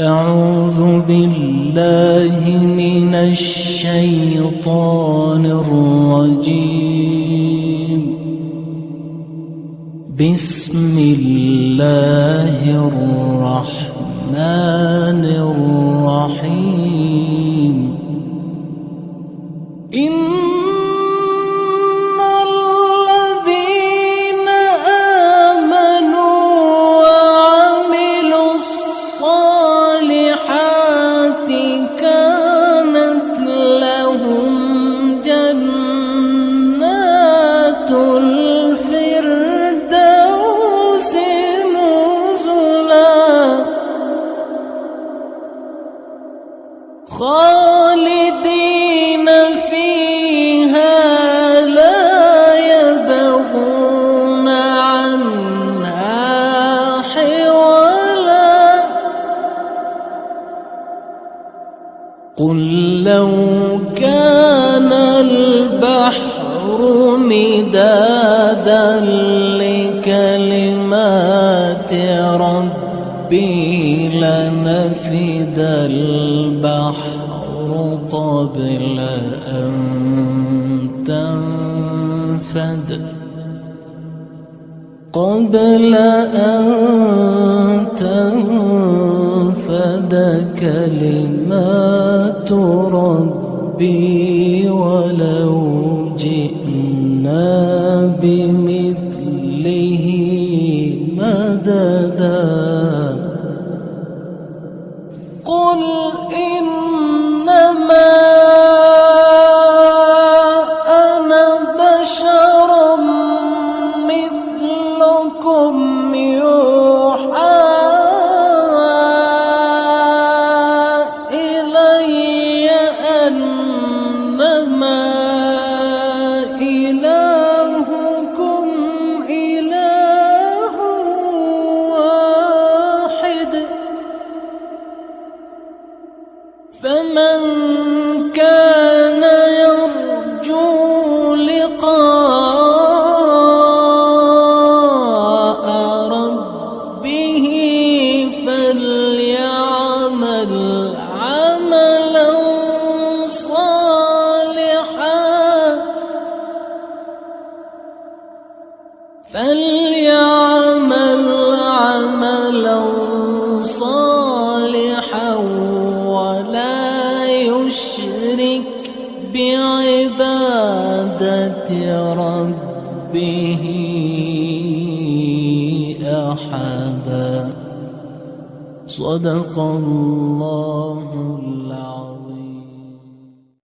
أعوذ بالله من الشيطان الرجيم. بسم الله الرحمن الرحيم. خالدين فيها لا يبغون عنها حولا. قل لو كان البحر مدادا لكلمات ربي لنفد البحر قبل أن تنفد كلمات ربي ولو جئنا بمثله مددا. قل إنما أنا بشر مثلكم يوحى إلي أنما إلهكم إله واحد. فمن كان يرجو لقاء ربه فليعمل عملا صالحا ولا يشرك بعبادة ربه أحدا. صدق الله.